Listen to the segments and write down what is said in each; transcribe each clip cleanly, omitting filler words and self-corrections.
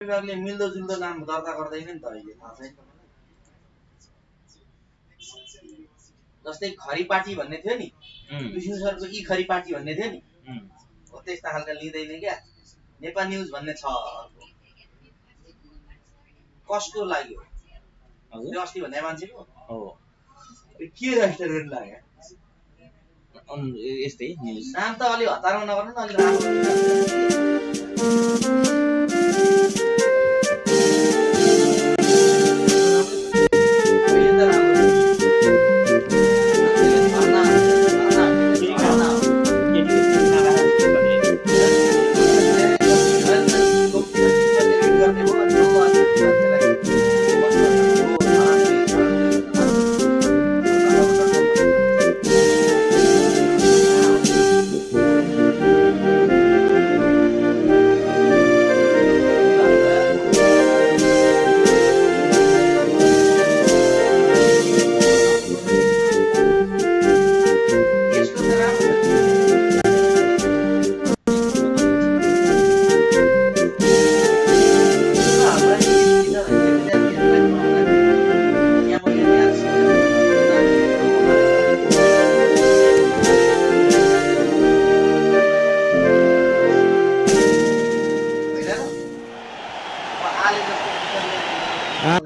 विभागले मिल्दो जुल्दो नाम दर्ता गर्दैन नि त अहिले थाहा छैन जस्तै खरी पार्टी भन्ने थियो नि विष्णु सरको ई खरी पार्टी भन्ने थियो नि हो त्यस्ता खालका लिँदैन क्या नेपाल न्यूज भन्ने छ कसको लाग्यो हजुर अस्ति भन्ने मान्छेको हो के रेजिस्टर गर्न लाग्यो यस्तै न्यूज नाम त अलि हतारमा नगर्नु न अलि राम्रो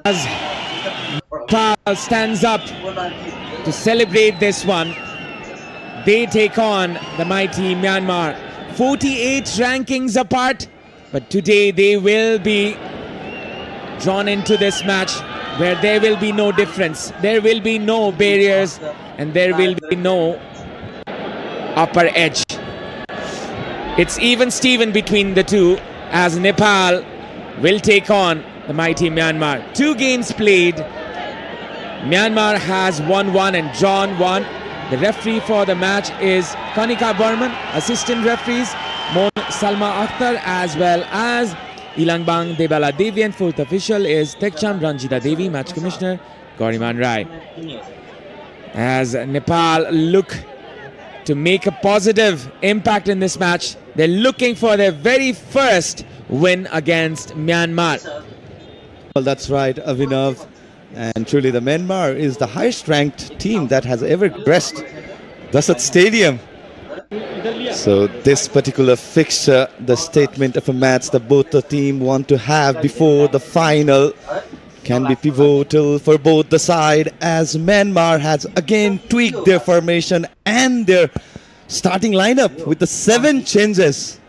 As Nepal stands up to celebrate this one, they take on the mighty Myanmar. 48 rankings apart, but today they will be drawn into this match where there will be no difference, there will be no barriers, and there will be no upper edge. It's even Steven between the two as Nepal will take on the mighty Myanmar. 2 games played. Myanmar has won 1 and drawn 1. The referee for the match is Kanika Burman. Assistant referees Mon Salma Akhtar as well as Ilangbang Debala Devi, and fourth official is Tekcham Ranjita Devi. Match commissioner Gauriman Rai. As Nepal look to make a positive impact in this match, they're looking for their very first win against Myanmar. Well, that's right, Avinav. And truly, the Myanmar is the highest ranked team that has ever graced Dasat Stadium. So this particular fixture, the statement of a match that both the team want to have before the final, can be pivotal for both the side, as Myanmar has again tweaked their formation and their starting lineup with the 7 changes.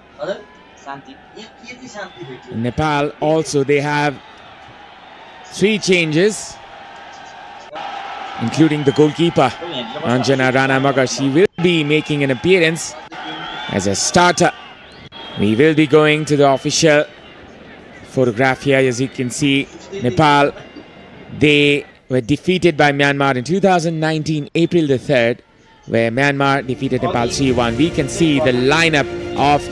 In Nepal also they have 3 changes, including the goalkeeper Anjana Ranamagar. She will be making an appearance as a starter. We will be going to the official photograph here. As you can see, Nepal, they were defeated by Myanmar in 2019 April the 3rd, where Myanmar defeated Nepal 3-1. We can see the lineup of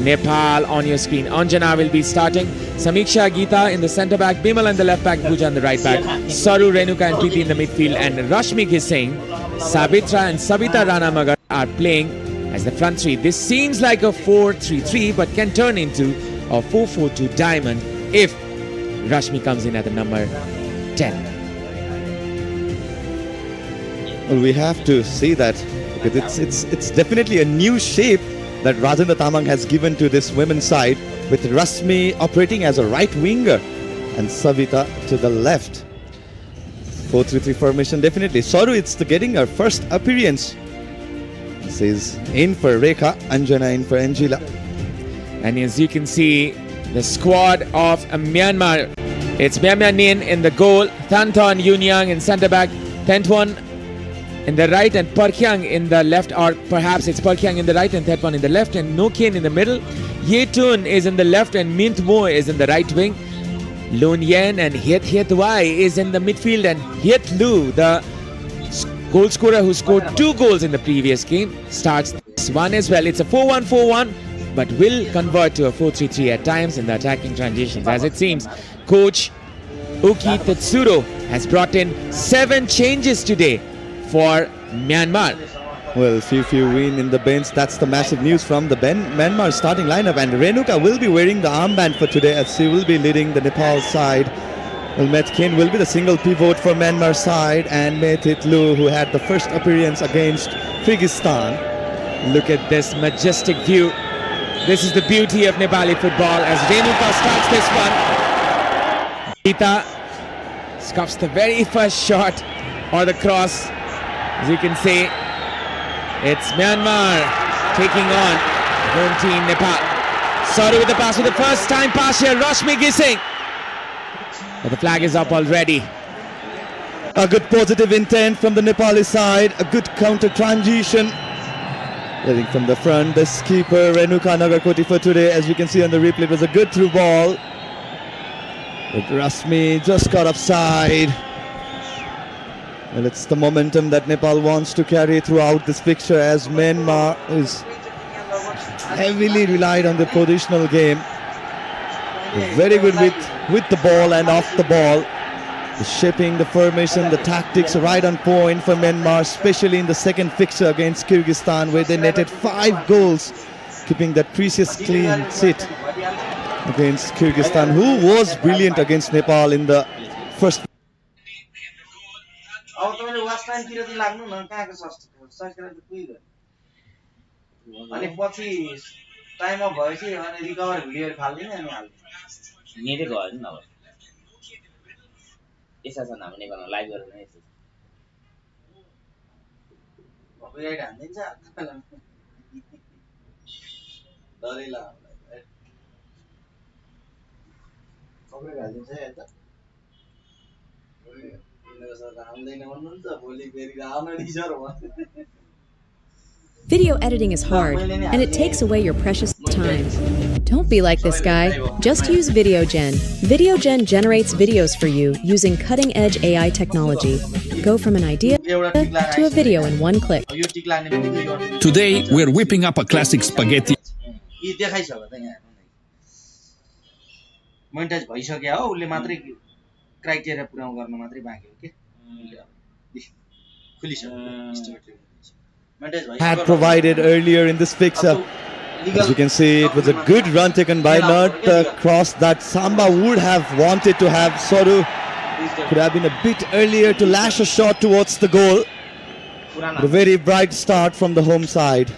Nepal on your screen. Anjana will be starting. Samiksha Geeta in the centre back, Bimal in the left back, Pooja in the right back, Saru, Renuka and Preeti in the midfield, and Rashmi Singh, Sabitra and Sabita Ranamagar are playing as the front three. This seems like a 4-3-3 but can turn into a 4-4-2 diamond if Rashmi comes in at the number 10. Well, we have to see that because it's definitely a new shape that Rajendra Tamang has given to this women's side, with Rashmi operating as a right winger and Savita to the left. 4-3-3 formation, definitely. Saru, it's getting her first appearance. This is in for Rekha, Anjana in for Angela. And as you can see, the squad of Myanmar, it's Myanmar Nin in the goal, Thanton Yunyang in centre back, Tentwan in the right and Perkyang in the left, or perhaps it's Perkyang in the right and Thetwan in the left, and Nokian in the middle. Yetun is in the left and Mint Mo is in the right wing. Lun Yen and Hiet Wai is in the midfield, and Hiet Lu, the goal scorer who scored 2 goals in the previous game, starts this one as well. It's a 4-1-4-1, but will convert to a 4-3-3 at times in the attacking transitions, as it seems. Coach Uki Tetsuro has brought in 7 changes today for Myanmar. Well, few win in the bench. That's the massive news from the Myanmar starting lineup. And Renuka will be wearing the armband for today as she will be leading the Nepal side. Well, Metkin will be the single pivot for Myanmar side, and Metit Lu, who had the first appearance against Kyrgyzstan. Look at this majestic view. This is the beauty of Nepali football as Renuka starts this one. Gita scuffs the very first shot or the cross. As you can see, it's Myanmar taking on home team Nepal. Saru with the pass for the first time pass here. Rashmi Gising. But the flag is up already. A good positive intent from the Nepali side. A good counter transition. Leading from the front, the keeper Renuka Nagarkoti for today. As you can see on the replay, it was a good through ball. But Rashmi just got offside. Well, it's the momentum that Nepal wants to carry throughout this fixture as Myanmar is heavily relied on the positional game. Very good with the ball and off the ball. The shaping, the formation, the tactics right on point for Myanmar, especially in the second fixture against Kyrgyzstan where they netted 5 goals, keeping that precious clean sheet against Kyrgyzstan, who was brilliant against Nepal in the first. यसै नाम नेपालमा live गरेर नै यसो copyright हान्दिन्छ डरै लाग्छ copyright हान्दिन्छ है त इन्नको sir हान्दैन भन्नुहुन्छ भोलि फेरि आउन रिजर भन्छ. Video editing is hard, and it takes away your precious time. Don't be like this guy. Just use VideoGen. VideoGen generates videos for you using cutting-edge AI technology. Go from an idea to a video in one click. Today, we're whipping up a classic spaghetti. Monetise भइसक्यो हो उले मात्रै criteria पुराउन गर्न मात्रै बाँकी हो के खुलिसक्यो. Had provided earlier in this fixture. As you can see, it was a good run taken by not the cross that Samba would have wanted to have. Soru could have been a bit earlier to lash a shot towards the goal. A very bright start from the home side.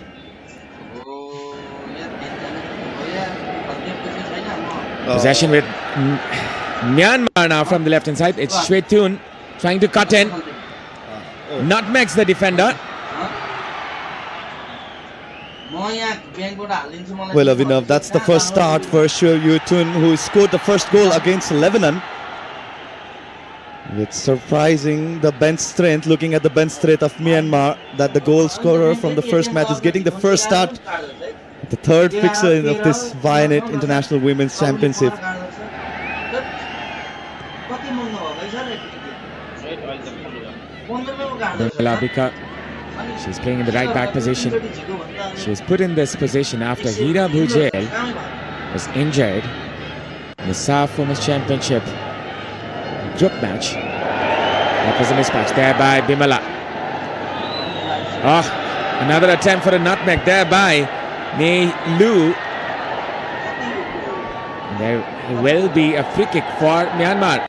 Possession with Myanmar now from the left hand side. It's Shwetun trying to cut in. Nutmegs the defender. Well, Avinav, that's the first start for Shwetun, who scored the first goal against Lebanon. It's surprising the bench strength, looking at the bench strength of Myanmar, that the goal scorer from the first match is getting the first start. The third fixture of this Vianet International Women's Championship. Labika, she's playing in the right back position. She was put in this position after Hira Bhujail was injured in the SAF Women's Championship group match. That was a mismatch there by Bimala. Oh, another attempt for a nutmeg there by Nei Lu. There will be a free kick for Myanmar.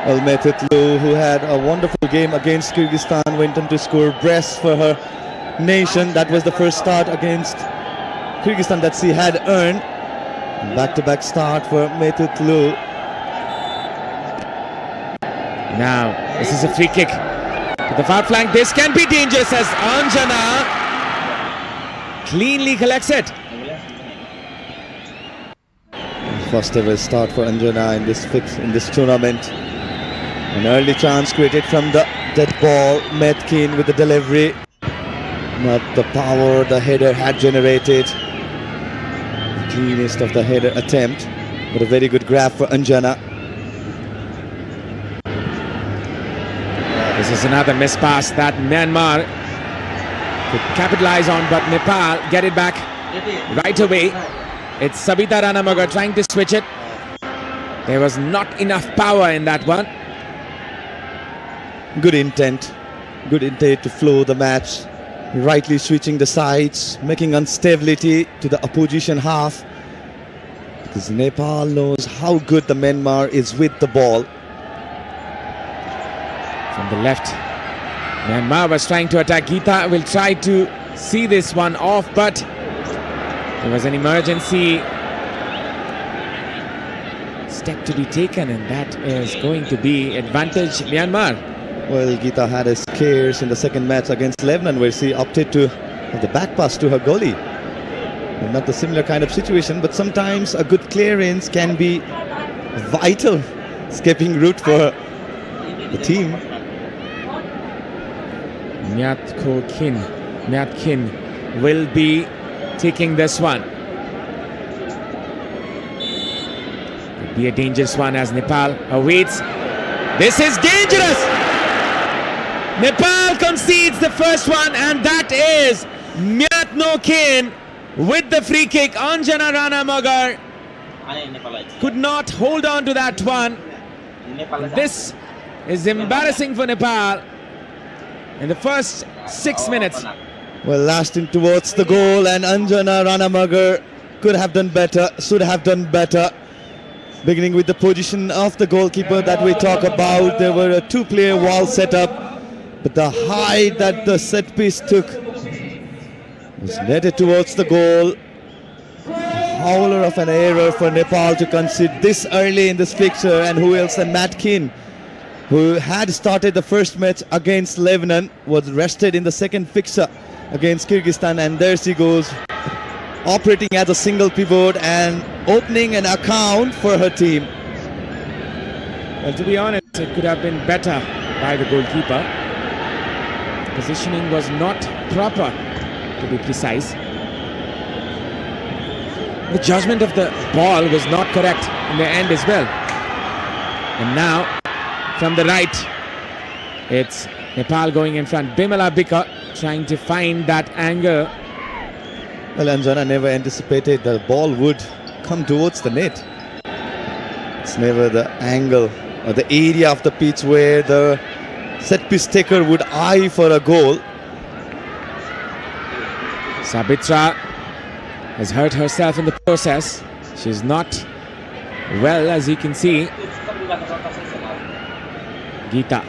Well, Metit Lu, who had a wonderful game against Kyrgyzstan, went on to score brace for her nation. That was the first start against Kyrgyzstan that she had earned. Back-to-back start for Metit Lu. Now, this is a free kick to the far flank. This can be dangerous as Anjana cleanly collects it. First ever start for Anjana in this tournament. An early chance created from the dead ball. Metkin with the delivery. Not the power the header had generated. The cleanest of the header attempt. But a very good grab for Anjana. This is another miss pass that Myanmar could capitalize on, but Nepal get it back right away. It's Sabita Ranamagar trying to switch it. There was not enough power in that one. Good intent to flow the match. rightly switching the sides, making instability to the opposition half. Because Nepal knows how good the Myanmar is with the ball. From the left, Myanmar was trying to attack. Geeta will try to see this one off, but there was an emergency step to be taken, and that is going to be advantage Myanmar. Well, Geeta had a scares in the second match against Lebanon, where she opted to have the back pass to her goalie. And not the similar kind of situation, but sometimes a good clearance can be vital escaping route for the team. Myatkin will be taking this one. Could be a dangerous one as Nepal awaits. This is dangerous! Nepal concedes the first one, and that is Myatkin with the free kick. Anjana Rana Magar could not hold on to that one. This is embarrassing for Nepal in the first 6 minutes. Well, lasting towards the goal, and Anjana Ranamagar could have done better, should have done better. Beginning with the position of the goalkeeper that we talk about, there were a two-player wall set up, but the height that the set piece took was netted towards the goal. Howler of an error for Nepal to concede this early in this fixture, and who else than Myatkin, who had started the first match against Lebanon, was rested in the second fixture against Kyrgyzstan, and there she goes, operating as a single pivot and opening an account for her team. Well, to be honest, it could have been better by the goalkeeper. Positioning was not proper, to be precise. The judgment of the ball was not correct in the end as well. And now, from the right, it's Nepal going in front. Bimala Bika trying to find that angle. Well, Anjana never anticipated the ball would come towards the net. It's never the angle or the area of the pitch where the set piece taker would eye for a goal. Sabitra has hurt herself in the process. She's not well, as you can see. Geeta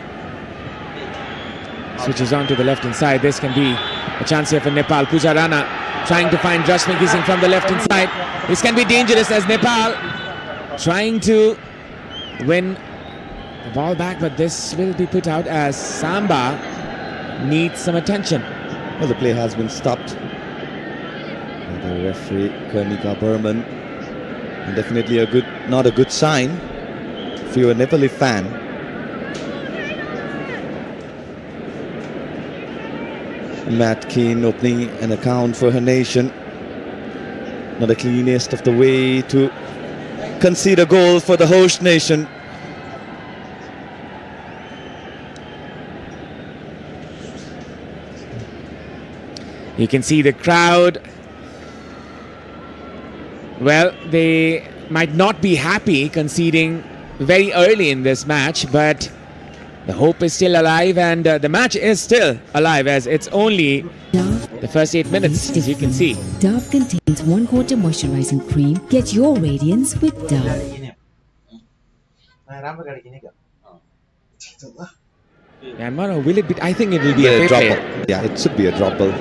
switches on to the left hand side. This can be a chance here for Nepal. Pooja Rana trying to find Rashmi Gising from the left hand side. This can be dangerous as Nepal trying to win the ball back, but this will be put out as Samba needs some attention. Well, the play has been stopped by the referee Karnika Burman, and definitely not a good sign if you're a Nepali fan. Myatkin opening an account for her nation. Not the cleanest of the way to concede a goal for the host nation. You can see the crowd. Well, they might not be happy conceding very early in this match, but the hope is still alive, and the match is still alive, as it's only the first 8 minutes, as you can see. Dove contains 1/4 moisturizing cream. Get your radiance with Dove. Myanmar, or will it be? I think it will be a drop fair ball. play. Yeah, it should be a drop ball.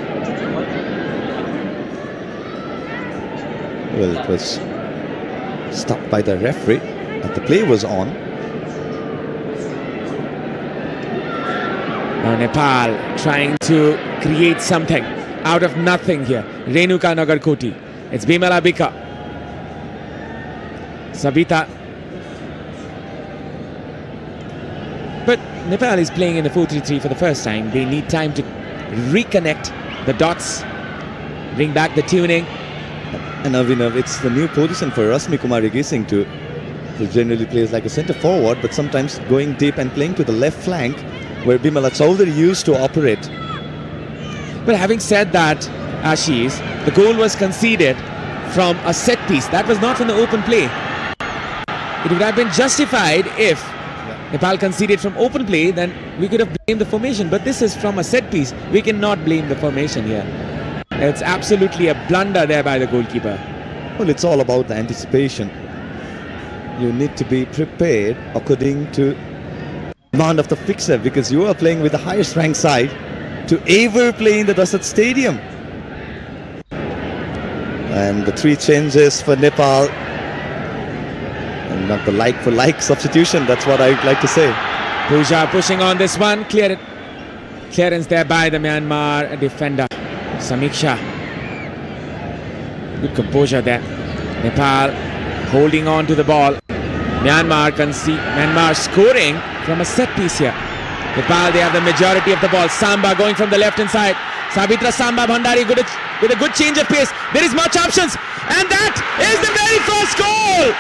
Well, it was stopped by the referee, but the play was on. Now Nepal trying to create something out of nothing here. Renuka Nagarkoti. It's Bimala Bika. Sabita. But Nepal is playing in the 4-3-3 for the first time. They need time to reconnect the dots, bring back the tuning. And Avinav, it's the new position for Rashmi Kumari Gising too. Who generally plays like a centre forward, but sometimes going deep and playing to the left flank, where Bimala Chowdhury used to operate. But having said that, Ashish, the goal was conceded from a set piece. That was not from the open play. It would have been justified if Nepal conceded from open play, then we could have blamed the formation. But this is from a set piece. We cannot blame the formation here. It's absolutely a blunder there by the goalkeeper. Well, it's all about the anticipation. You need to be prepared according to demand of the fixer, because you are playing with the highest ranked side to ever play in the Dasat Stadium. And the 3 changes for Nepal, and not the like for like substitution, that's what I would like to say. Pooja pushing on this one, clearance there by the Myanmar defender. Samiksha, good composure there. Nepal holding on to the ball. Myanmar scoring from a set piece here. Nepal, they have the majority of the ball. Samba going from the left hand side. Savitra Samba Bhandari with a good change of pace. There is much options, and that is the very first goal.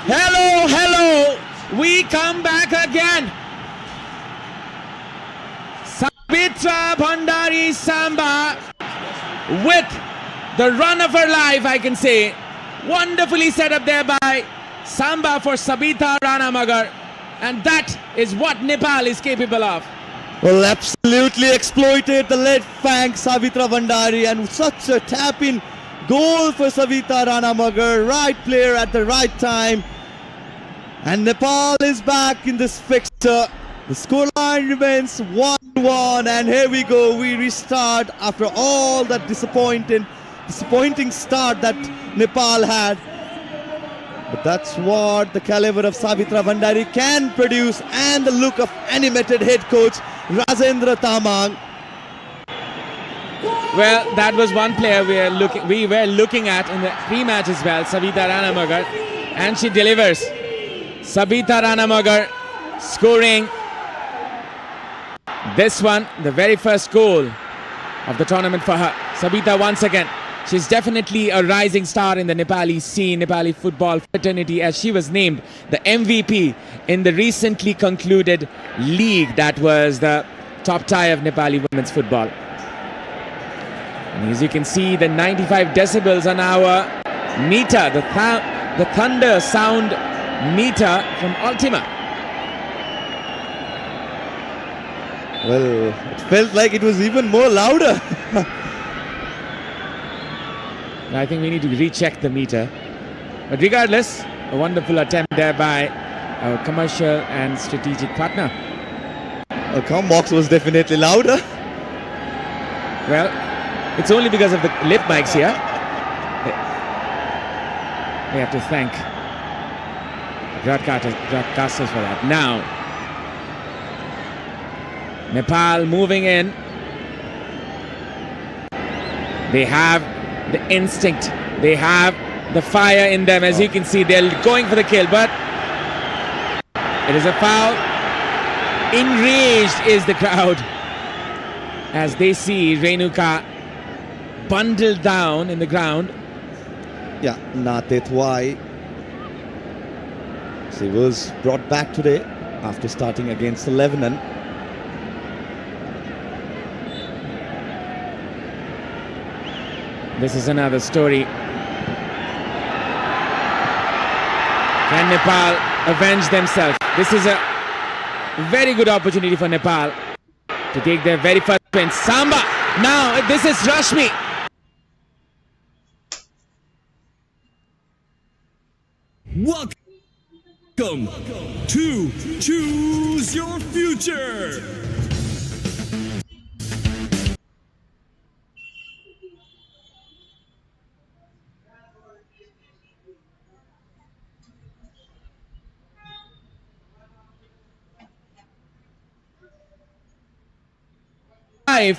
Hello, we come back again. Savitra Bhandari Samba with the run of her life, I can say. Wonderfully set up there by Samba for Sabita Ranamagar, and that is what Nepal is capable of. Well, absolutely exploited the left flank, Savitra Bhandari, and such a tap-in goal for Savita Ranamagar. Right player at the right time. And Nepal is back in this fixture. The scoreline remains 1-1, and here we go. We restart after all that disappointing start that Nepal had. But that's what the caliber of Savitra Bhandari can produce, and the look of animated head coach Rajendra Tamang. Well, that was one player we were looking at in the pre-match as well, Savita Ranamagar, and she delivers. Sabita Ranamagar scoring this one, the very first goal of the tournament for her. Sabita once again. She's definitely a rising star in the Nepali scene, Nepali football fraternity, as she was named the MVP in the recently concluded league that was the top tie of Nepali women's football. And as you can see, the 95 decibels on our meter, the thunder sound meter from Ultima. Well, it felt like it was even more louder. I think we need to recheck the meter. But regardless, a wonderful attempt there by our commercial and strategic partner. Well, Combox was definitely louder. Well, it's only because of the lip mics here. We have to thank broadcasters for that. Now, Nepal moving in. They have the instinct, they have the fire in them. As you can see, they're going for the kill, but it is a foul. Enraged is the crowd as they see Renuka bundled down in the ground. Yeah, Natetwai. She was brought back today after starting against Lebanon. This is another story. Can Nepal avenge themselves? This is a very good opportunity for Nepal to take their very first win. Samba! Now, this is Rashmi. Welcome to Choose Your Future.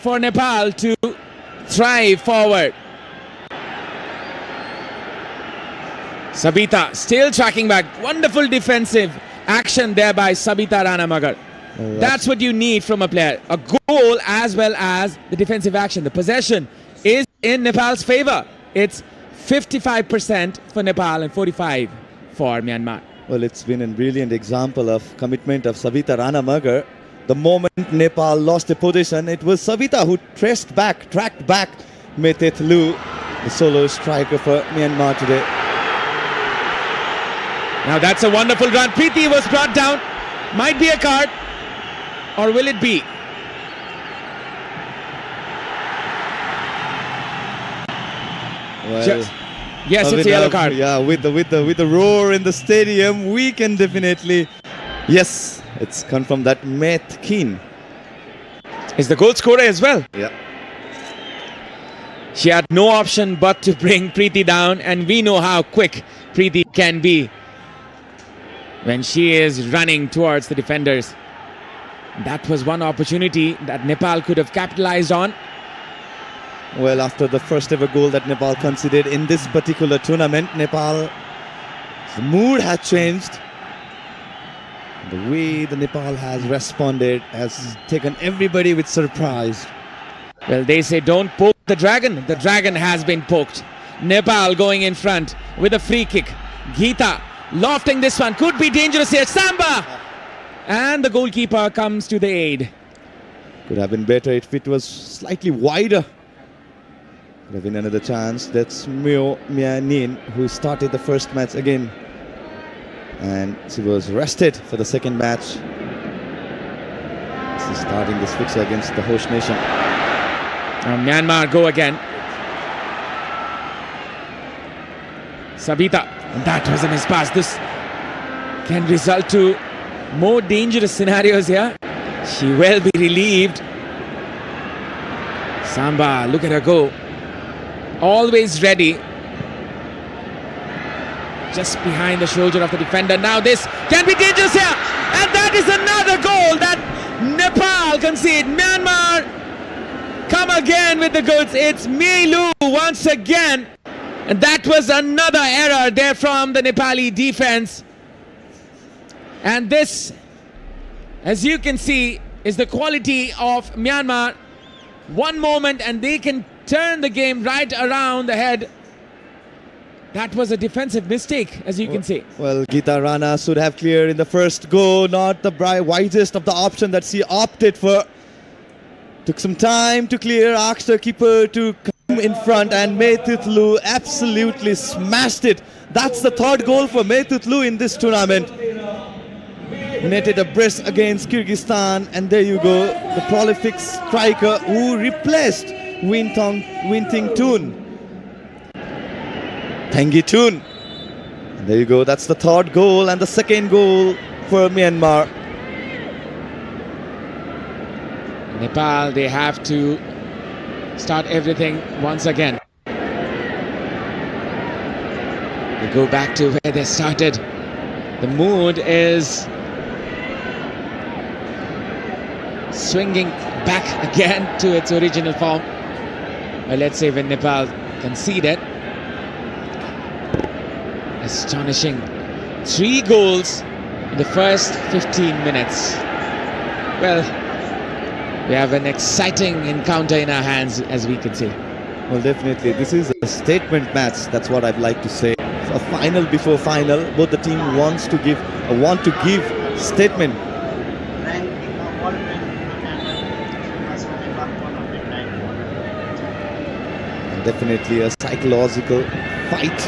For Nepal to thrive forward. Sabita still tracking back. Wonderful defensive action there by Sabita Ranamagar. That's what you need from a player. A goal as well as the defensive action. The possession is in Nepal's favor. It's 55% for Nepal and 45% for Myanmar. Well, it's been a brilliant example of commitment of Savita Ranamagar. The moment Nepal lost the position, it was Savita who tracked back Metetlu, the solo striker for Myanmar today. Now that's a wonderful run. Preeti was brought down. Might be a card. Or will it be? Well, yes, it's a yellow card. Yeah, with the roar in the stadium, we can definitely. Yes, it's come from that Meth Keen. Is the goal scorer as well. Yeah. She had no option but to bring Preeti down, and we know how quick Preeti can be when she is running towards the defenders. That was one opportunity that Nepal could have capitalized on. Well, after the first ever goal that Nepal conceded in this particular tournament, Nepal's mood has changed. The way the Nepal has responded has taken everybody with surprise. Well, they say don't poke the dragon. The dragon has been poked. Nepal going in front with a free kick. Geeta lofting this one. Could be dangerous here. Samba! And the goalkeeper comes to the aid. Could have been better if it was slightly wider. Could have been another chance. That's Myanmar who started the first match again. And she was rested for the second match. She's starting this fixture against the host nation. Now Myanmar go again. Sabita. And that was a miss pass. This can result to more dangerous scenarios here. She will be relieved. Samba, look at her go. Always ready. Just behind the shoulder of the defender. Now this can be dangerous here. And that is another goal that Nepal concede. Myanmar come again with the goods. It's Melu once again. And that was another error there from the Nepali defense. And this, as you can see, is the quality of Myanmar. One moment and they can turn the game right around the head. That was a defensive mistake, as you can see. Well, Geeta Rana should have cleared in the first go. Not the wisest of the option that she opted for. Took some time to clear, asked her keeper to come in front, and Meitutlu absolutely smashed it. That's the third goal for Meitutlu in this tournament. Netted a brace against Kyrgyzstan, and there you go, the prolific striker who replaced Winting Toon. Tangi Toon. And there you go, that's the third goal and the second goal for Myanmar. Nepal, they have to start everything once again. They go back to where they started. The mood is swinging back again to its original form. Well, let's say when Nepal conceded. Astonishing. 3 goals in the first 15 minutes. Well, we have an exciting encounter in our hands, as we can see. Well, definitely. This is a statement match. That's what I'd like to say. A final before final. Both the team want to give statement. And definitely a psychological fight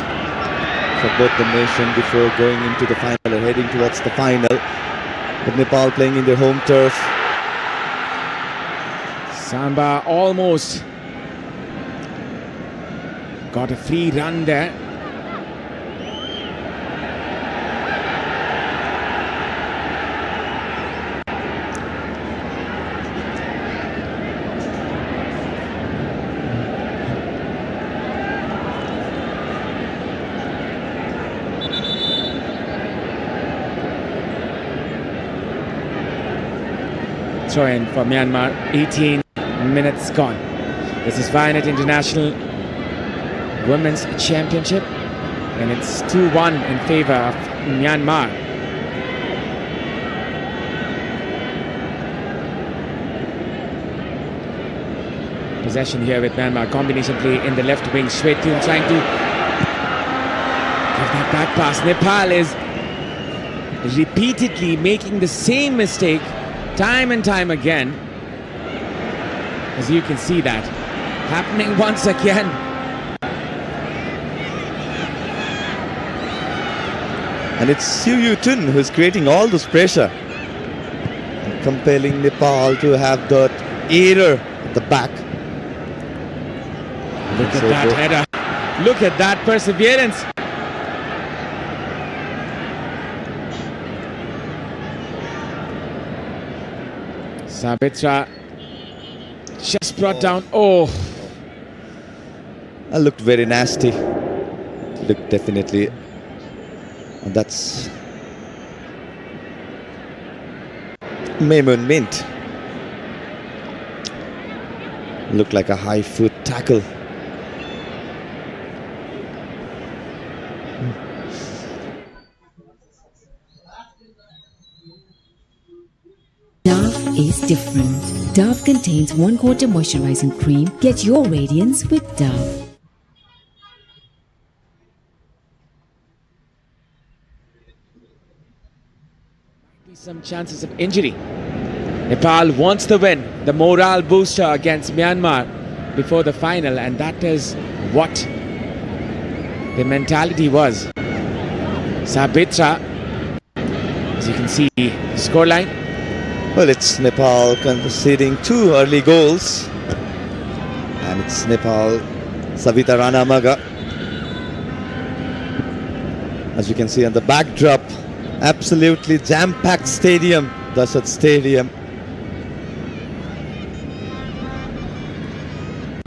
for both the nation before going into the final or heading towards the final. But Nepal playing in their home turf. Samba almost got a free run there. Throw in for Myanmar, 18 minutes gone. This is Vianet International Women's Championship, and it's 2-1 in favor of Myanmar. Possession here with Myanmar, combination play in the left wing. Shwetun trying to give that back pass. Nepal is repeatedly making the same mistake time and time again. As you can see that happening once again. And it's Siu Tun who's creating all this pressure and compelling Nepal to have that error at the back. Look at that header. Look at that perseverance. Sabitra just brought down. Oh, That looked very nasty. Looked definitely. And that's Maimun Mint. Looked like a high foot tackle. Dove is different. Dove contains 1/4 moisturizing cream. Get your radiance with Dove. some chances of injury. Nepal wants the win, the morale booster against Myanmar before the final, and that is what the mentality was. Sabitra, as you can see, the scoreline. Well, it's Nepal conceding 2 early goals, and it's Nepal Savita Ranamaga. As you can see on the backdrop, absolutely jam-packed stadium, Dashat Stadium.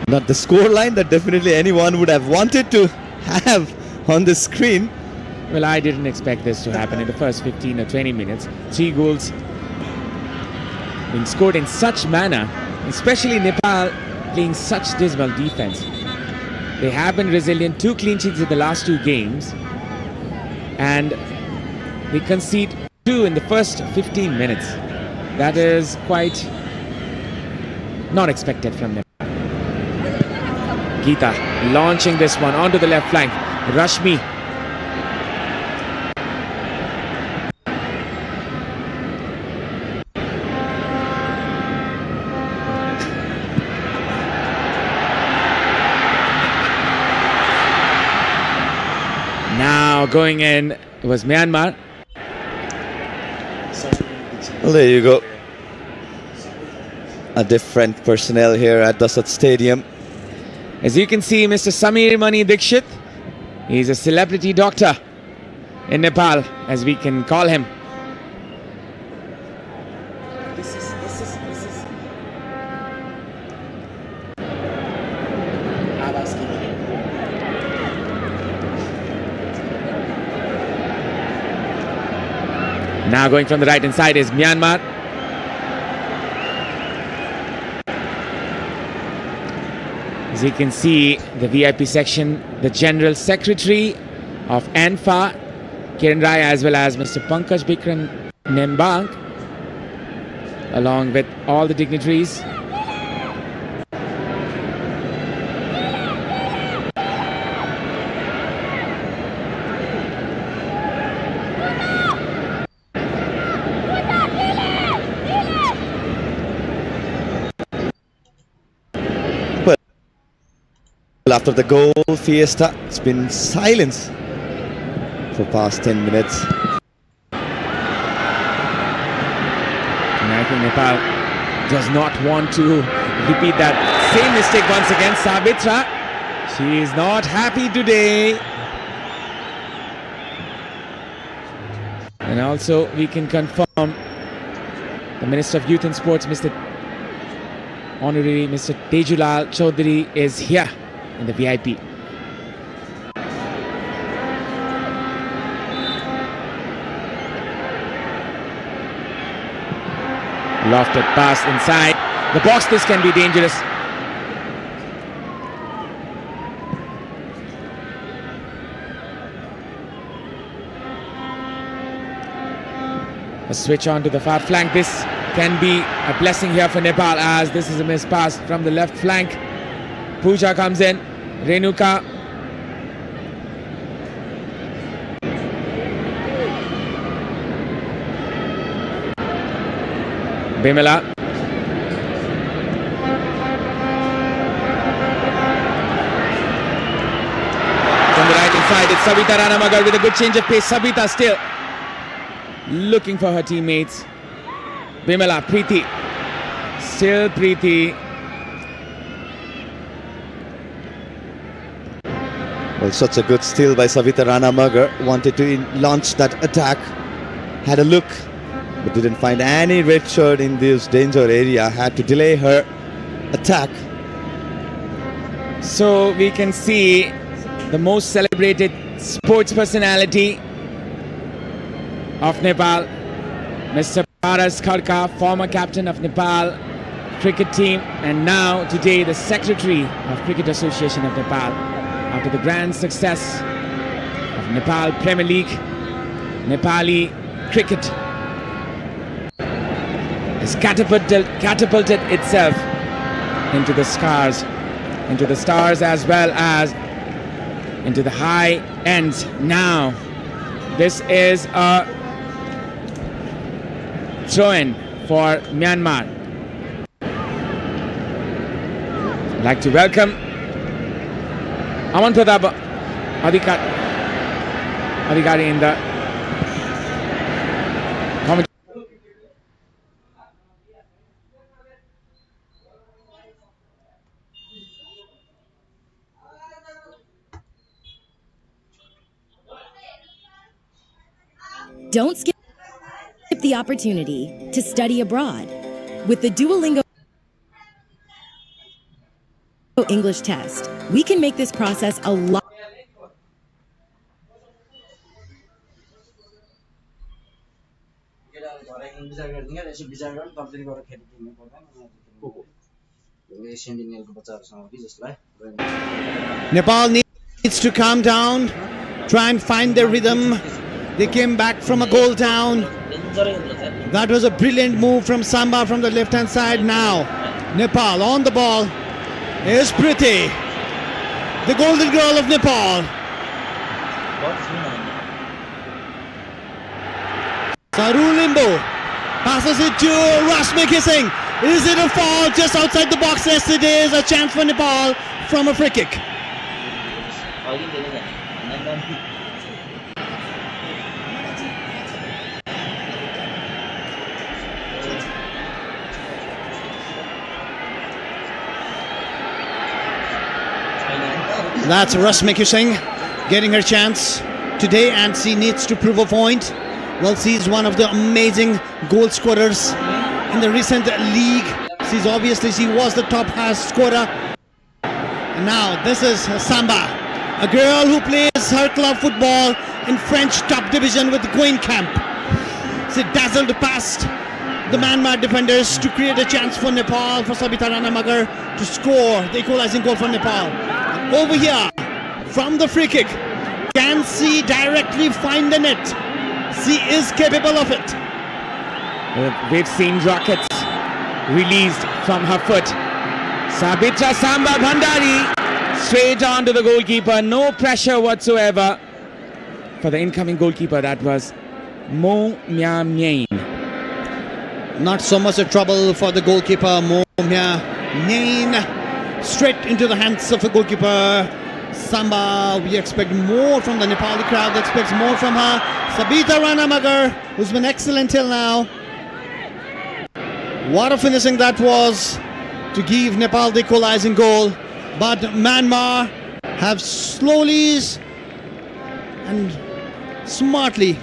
Not the scoreline that definitely anyone would have wanted to have on the screen. Well, I didn't expect this to happen in the first 15 or 20 minutes. 3 goals being scored in such manner, especially Nepal playing such dismal defense. They have been resilient, 2 clean sheets in the last 2 games, and they concede 2 in the first 15 minutes. That is quite not expected from them. Geeta launching this one onto the left flank. Rashmi. Now going in was Myanmar. Well, there you go. A different personnel here at Dashat Stadium. As you can see, Mr. Samir Mani Dikshit, he's a celebrity doctor in Nepal, as we can call him. This is. Now going from the right hand side is Myanmar. As you can see, the VIP section, the General Secretary of ANFA, Kiran Rai, as well as Mr. Pankaj Bikram Nembang, along with all the dignitaries. After the goal fiesta, it's been silence for past 10 minutes. And I think Nepal does not want to repeat that same mistake once again. Sabitra, she is not happy today. And also we can confirm the Minister of Youth and Sports, Mr. Honorary Mr. Tejulal Chaudhary, is here in the VIP. Lofted pass inside the box. This can be dangerous. A switch on to the far flank. This can be a blessing here for Nepal, as this is a missed pass from the left flank. Pooja comes in. Renuka. Bimala. From the right hand side, it's Savita Ranamagar with a good change of pace. Savita still looking for her teammates. Bimala, Preeti. Still Preeti. Well, such a good steal by Savita Ranamagar. Wanted to launch that attack. Had a look, but didn't find any red shirt in this danger area. Had to delay her attack. So we can see the most celebrated sports personality of Nepal, Mr. Paras Kharka, former captain of Nepal cricket team, and now today the secretary of Cricket Association of Nepal. After the grand success of Nepal Premier League, Nepali cricket has catapulted itself into the stars as well as into the high ends. Now this is a throw-in for Myanmar. I'd like to welcome Aman Pratap Adhikari in the comment. Don't skip the opportunity to study abroad with the Duolingo English test. We can make this process a lot. Nepal needs to calm down, try and find their rhythm. They came back from a goal down. That was a brilliant move from Samba from the left hand side. Now Nepal on the ball is Preeti, the golden girl of Nepal. Saru Limbo passes it to Rashmi Kissing. Is it a foul just outside the box? Yes, it is. A chance for Nepal from a free kick. That's Rashmi Kissing getting her chance today, and she needs to prove a point. Well, she's one of the amazing goal scorers in the recent league. She was the top scorer. And now this is Samba, a girl who plays her club football in French top division with Queen Camp. She dazzled past the Myanmar defenders to create a chance for Nepal, for Savita Ranamagar to score the equalizing goal for Nepal. And over here, from the free kick, can she directly find the net? She is capable of it. We've seen rockets released from her foot. Sabitra Samba Bhandari straight on to the goalkeeper. No pressure whatsoever for the incoming goalkeeper. That was Mo Mya Myain. Not so much a trouble for the goalkeeper, Mo Mya Myain. Straight into the hands of the goalkeeper. Samba, we expect more from the Nepali crowd, expects more from her. Savita Ranamagar, who's been excellent till now. What a finishing that was to give Nepal the equalizing goal. But Myanmar have slowly and smartly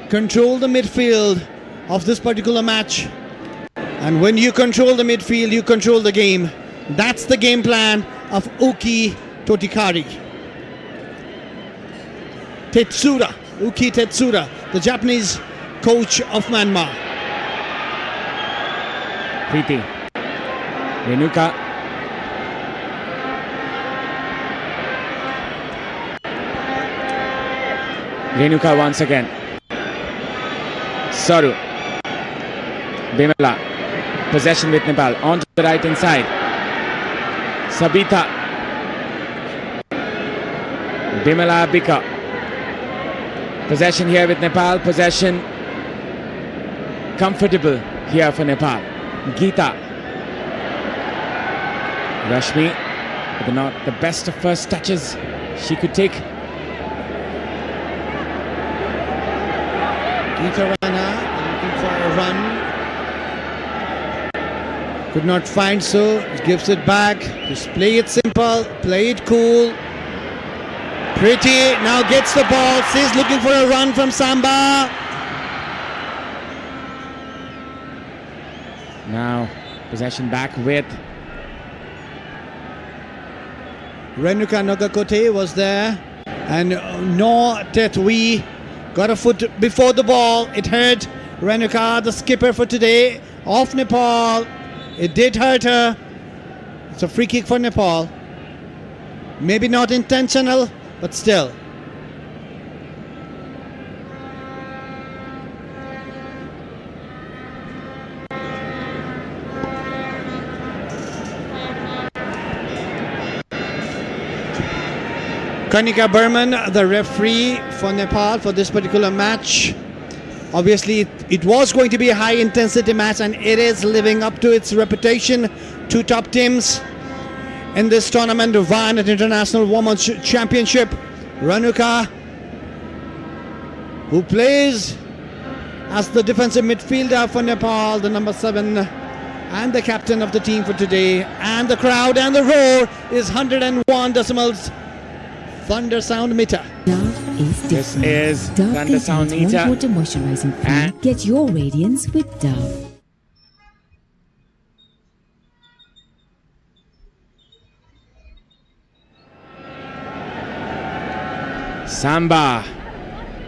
controlled the midfield of this particular match. And when you control the midfield, you control the game. That's the game plan of Uki Totikari. Uki Tetsura, the Japanese coach of Myanmar. Preeti, Renuka, Renuka once again. Saru, Bimala, possession with Nepal, on to the right hand side. Sabita, Bimala Bika, possession here with Nepal, possession comfortable here for Nepal. Geeta, Rashmi, but not the best of first touches she could take. Geeta Rana looking for a run. Could not find, so gives it back. Just play it simple, play it cool. Pretty now gets the ball. She's looking for a run from Samba. Now possession back with Renuka Nagakote was there, and No Tetui got a foot before the ball. It hurt Renuka, the skipper for today, of Nepal. It did hurt her. It's a free kick for Nepal. Maybe not intentional, but still. Kanika Burman, the referee for Nepal for this particular match. Obviously, it was going to be a high-intensity match, and it is living up to its reputation. Two top teams in this tournament, the Vianet International Women's Championship. Renuka, who plays as the defensive midfielder for Nepal, the number 7, and the captain of the team for today. And the crowd and the roar is 101 decimals. Thunder Sound Meter. Dove is different. This is Dove Thunder Sound contains Meter. 1 quarter moisturizing cream. Get your radiance with Dove. Samba,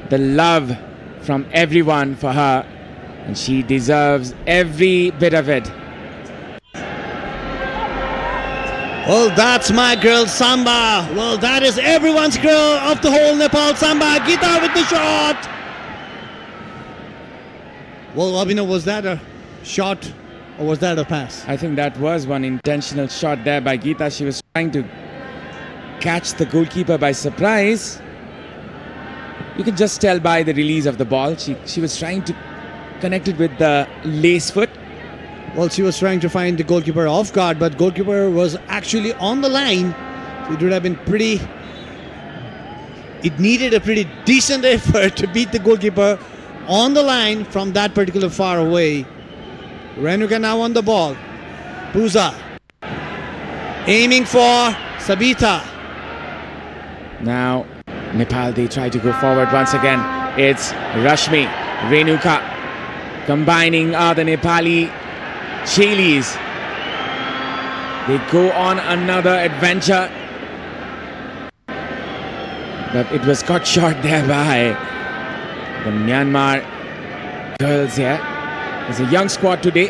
the love from everyone for her, and she deserves every bit of it. Well, that's my girl Samba. Well, that is everyone's girl of the whole Nepal. Samba, Geeta with the shot. Well, Abhinav, was that a shot or was that a pass? I think that was one intentional shot there by Geeta. She was trying to catch the goalkeeper by surprise. You can just tell by the release of the ball. She was trying to connect it with the lace foot. Well, she was trying to find the goalkeeper off guard, but goalkeeper was actually on the line. So it would have been pretty... It needed a pretty decent effort to beat the goalkeeper on the line from that particular far away. Renuka now on the ball. Puza aiming for Sabita. Now Nepal, they try to go forward once again. It's Rashmi, Renuka combining the Nepali Chailis. They go on another adventure, but it was cut short there by the Myanmar girls here. There's a young squad today.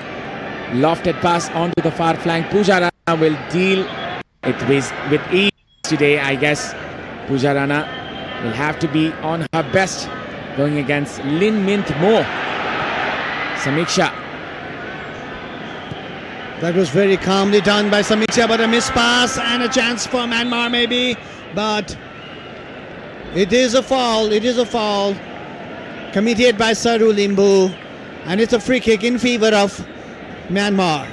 Lofted pass onto the far flank. Pooja Rana will deal it with ease today, I guess. Pooja Rana will have to be on her best going against Lin Mint Mo. Samiksha. That was very calmly done by Samiksha, but a missed pass and a chance for Myanmar maybe. But it is a foul. It is a foul committed by Saru Limbu. And it's a free kick in favor of Myanmar.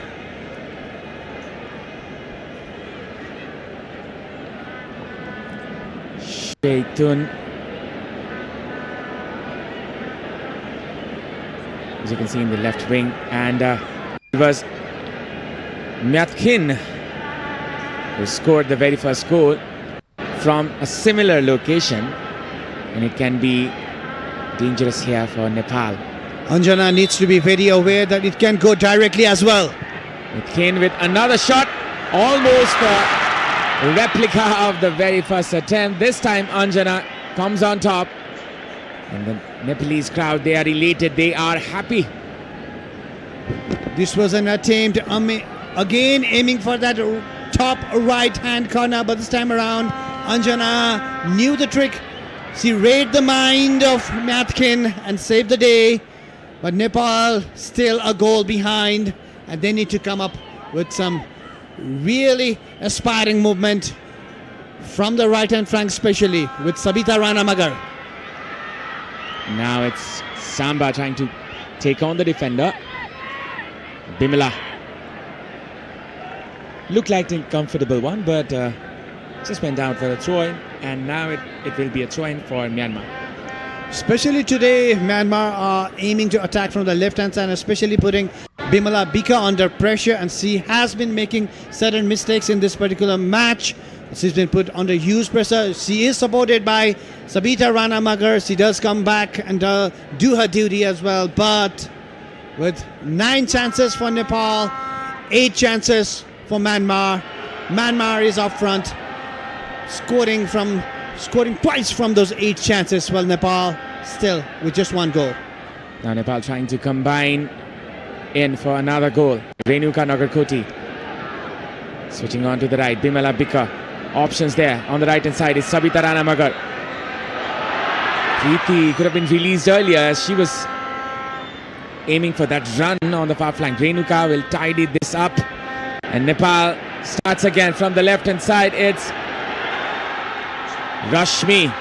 Sheitun. As you can see in the left wing, and it was Myatkin who scored the very first goal from a similar location, and it can be dangerous here for Nepal. Anjana needs to be very aware that it can go directly as well. Myatkin with another shot, almost a replica of the very first attempt. This time Anjana comes on top, and the Nepalese crowd, they are elated, they are happy. This was an attempt again aiming for that top right hand corner, but this time around Anjana knew the trick. She read the mind of Myatkin and saved the day, but Nepal still a goal behind, and they need to come up with some really aspiring movement from the right hand flank, especially with Sabita Rana Magar. Now it's Samba trying to take on the defender. Bimala looked like a comfortable one, but just went down for a throw-in, and now it will be a throw-in for Myanmar. Especially today, Myanmar are aiming to attack from the left-hand side, especially putting Bimala Bika under pressure, and she has been making certain mistakes in this particular match. She's been put under huge pressure. She is supported by Sabita Ranamagar. She does come back and do her duty as well, but with 9 chances for Nepal, 8 chances for Myanmar. Myanmar is up front, scoring twice from those 8 chances, while Nepal still with just 1 goal. Now Nepal trying to combine in for another goal. Renuka Nagarkoti switching on to the right. Bimala Bika. Options there on the right hand side is Sabita Ranamagar. Preeti could have been released earlier as she was aiming for that run on the far flank. Renuka will tidy this up, and Nepal starts again from the left hand side. It's Rashmi